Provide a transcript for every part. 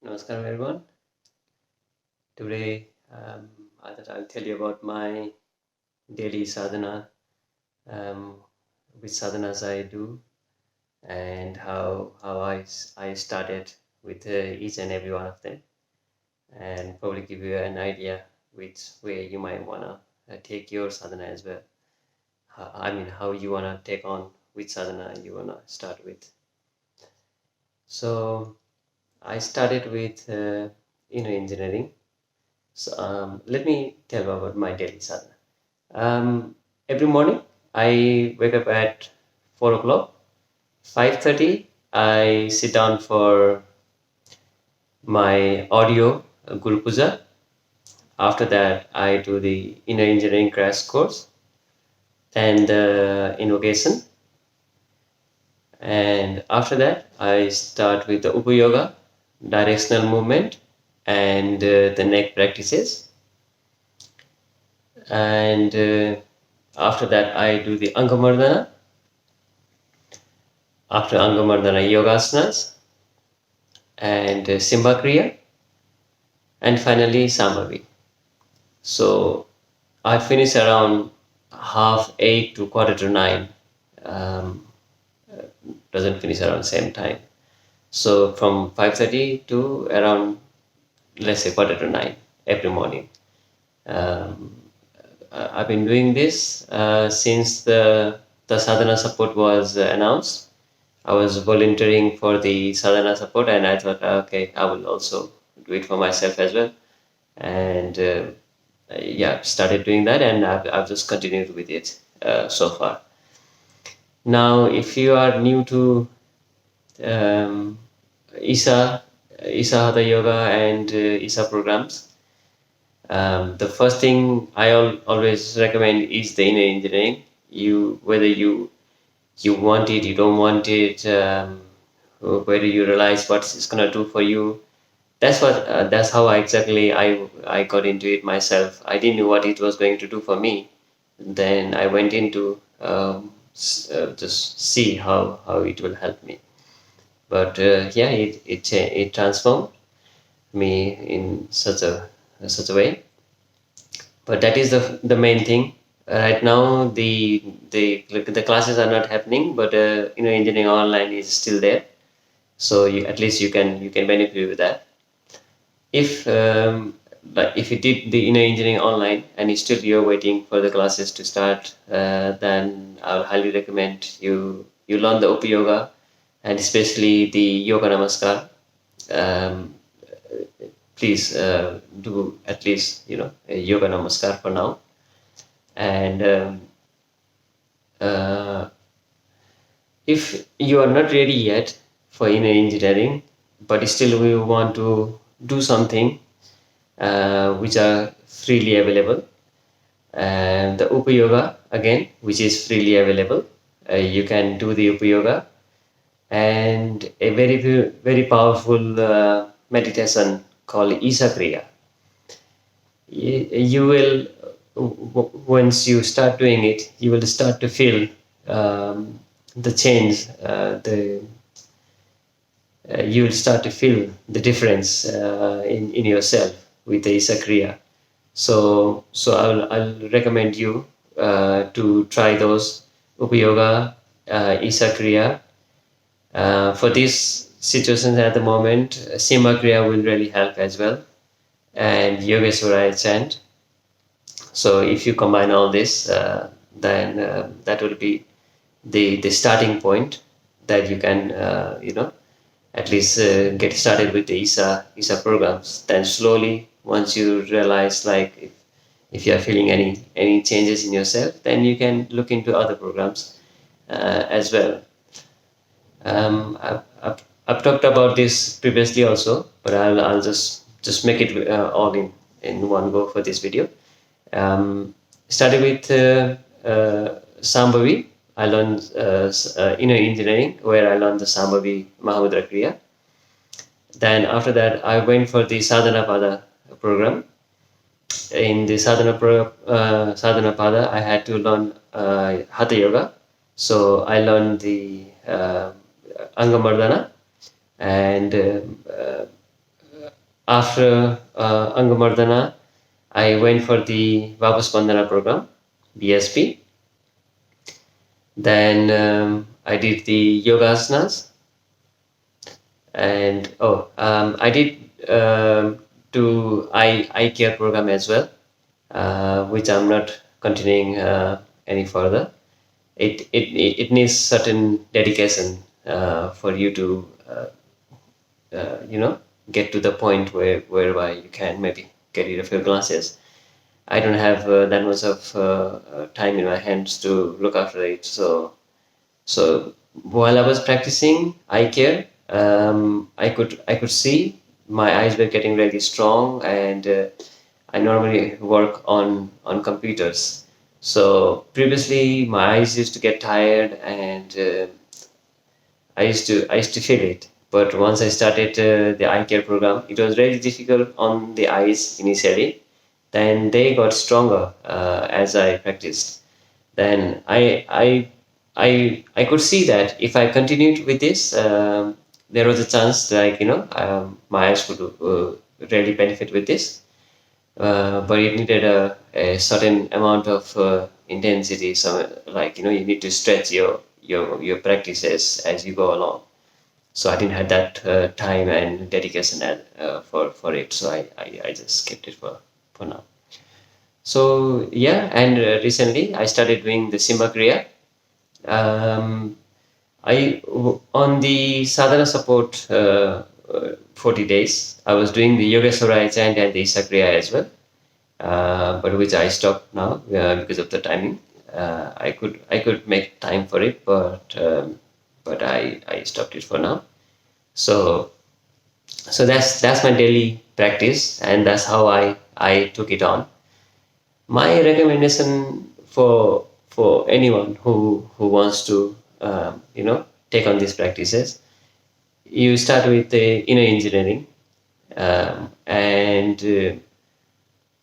Namaskaram everyone. Today I thought I'll tell you about my daily sadhana, um, which sadhanas I do, and how I started with each and every one of them, and probably give you an idea which way you might wanna take your sadhana as well. How you wanna take on which sadhana you wanna start with. So I started with inner engineering. So let me tell you about my daily sadhana. Every morning I wake up at 4 o'clock. 5:30 I sit down for my audio Guru Puja. After that I do the inner engineering crash course and invocation. And after that I start with the Upa Yoga, directional movement, and the neck practices. And after that I do the Angamardana. After Angamardana, Yogasanas, and Simba Kriya, and finally Sambhavi. So I finish around 7:30 to 8:45. Um, doesn't finish around same time. So from 5:30 to around, let's say, 8:45 every morning. I've been doing this since the sadhana support was announced. I was volunteering for the sadhana support, and I thought, okay, I will also do it for myself as well. And yeah, started doing that, and I've just continued with it so far. Now, if you are new to um, Isha Hatha Yoga and Isha programs, the first thing I always recommend is the inner engineering. Whether you want it, you don't want it, whether you realize what it's gonna do for you. That's how I got into it myself. I didn't know what it was going to do for me. Then I went into just see how it will help me. But yeah, it transformed me in such a way. But that is the main thing. Right now, the classes are not happening, but engineering online is still there. So at least you can benefit with that. If like if you did the inner engineering online and you're waiting for the classes to start, then I would highly recommend you learn the Upa Yoga, and especially the Yoga Namaskar. Um, Please do at least a Yoga Namaskar for now. And if you are not ready yet for inner engineering, but still we want to do something which are freely available, and the Upa Yoga again, which is freely available, you can do the Upa Yoga, and a very powerful meditation called Isha Kriya. You will, once you start doing it, you will start to feel the change. You will start to feel the difference in yourself with the Isha Kriya. So I'll recommend you to try those Upa Yoga, Isha Kriya. For these situations at the moment, Simba Kriya will really help as well, and Yogeswaraya chant. So if you combine all this, then that will be the starting point that you can at least get started with the Isha programs. Then slowly, once you realize, like, if you are feeling any changes in yourself, then you can look into other programs as well. I've talked about this previously also, but I'll just make it all in one go for this video. Started with Sambhavi. I learned inner engineering, where I learned the Sambhavi Mahamudra Kriya. Then after that, I went for the Sadhana Pada program. In the Sadhana Pada, I had to learn Hatha Yoga. So I learned the Angamardana and after Angamardana, I went for the Vapaspandana program, BSP. Then I did the yogasanas, and I did do eye care program as well, which I'm not continuing any further. It needs certain dedication for you to get to the point whereby you can maybe get rid of your glasses. I don't have that much of time in my hands to look after it. So while I was practicing eye care, I could see my eyes were getting really strong, and I normally work on computers. So previously, my eyes used to get tired, and I used to feel it. But once I started the eye care program, it was really difficult on the eyes initially. Then they got stronger as I practiced. Then I could see that if I continued with this, there was a chance, like my eyes could really benefit with this. But it needed a certain amount of intensity. So, like you need to stretch your practices as you go along. So I didn't have that time and dedication for it. So I just kept it for now. So yeah, and recently I started doing the Simba Kriya. On the sadhana support 40 days, I was doing the Yogeswara chant and the Isha Kriya as well, but which I stopped now because of the timing. I could make time for it, but I stopped it for now. So that's my daily practice, and that's how I took it on. My recommendation for anyone who wants to take on these practices, you start with the inner engineering, and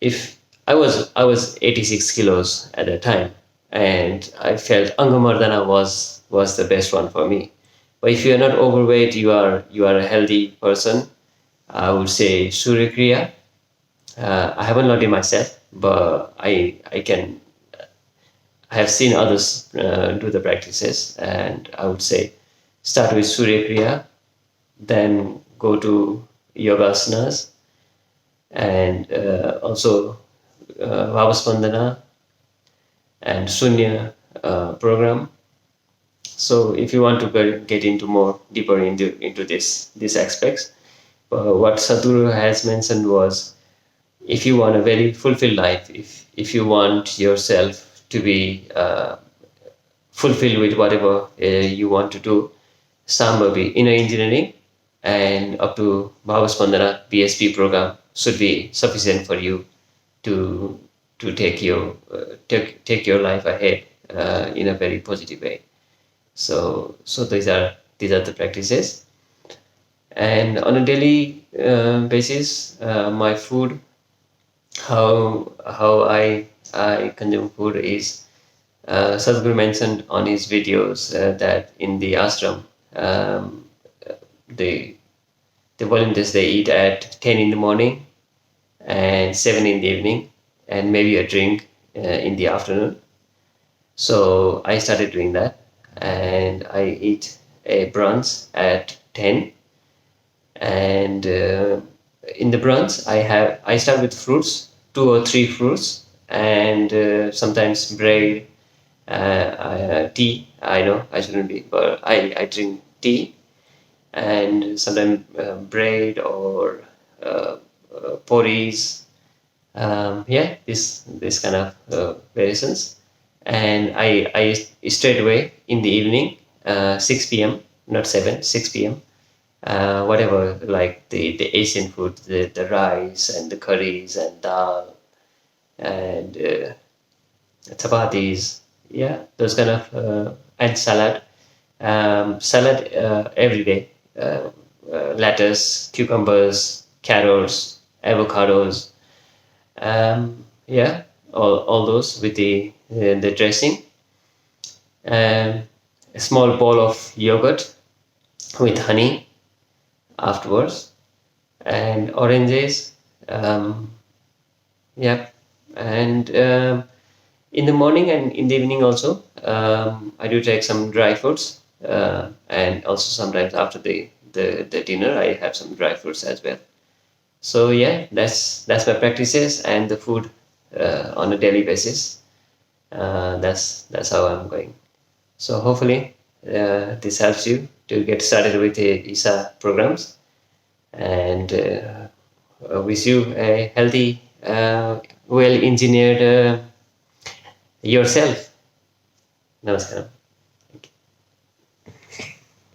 if I was 86 kilos at the time, and I felt Angamardana was the best one for me. But if you are not overweight, you are a healthy person, I would say Surya Kriya. I haven't learned it myself, but I have seen others do the practices, and I would say start with Surya Kriya, then go to yogasanas, and also Vapaspandana and Sunya program. So if you want to get into more deeper into these aspects, what Sadhguru has mentioned was, if you want a very fulfilled life, if you want yourself to be fulfilled with whatever you want to do, Sambhavi, inner engineering, and up to Bhavaspandana BSP program should be sufficient for you to take your life ahead in a very positive way. So these are the practices, and on a daily basis, my food, how I consume food is, Sadhguru mentioned on his videos that in the ashram, the volunteers, they eat at 10 in the morning and 7 in the evening, and maybe a drink in the afternoon. So I started doing that, and I eat a brunch at 10, and in the brunch I start with fruits, 2 or 3 fruits, and sometimes bread, tea. I know I shouldn't be, but I drink tea, and sometimes bread or porridge. This kind of variations, and I straight away in the evening, 6 p.m. not 7, 6 p.m. Whatever, like the Asian food, the rice and the curries and dal and chapatis, those kind of and salad, every day, lettuce, cucumbers, carrots, avocados, all those with the dressing, a small bowl of yogurt with honey afterwards, and oranges. Yep. And in the morning and in the evening also, I do take some dry fruits, and also sometimes after the dinner, I have some dry fruits as well. So yeah, that's my practices and the food on a daily basis. That's how I'm going. So hopefully this helps you to get started with the Isha programs, and wish you a healthy, well engineered yourself. Namaskaram.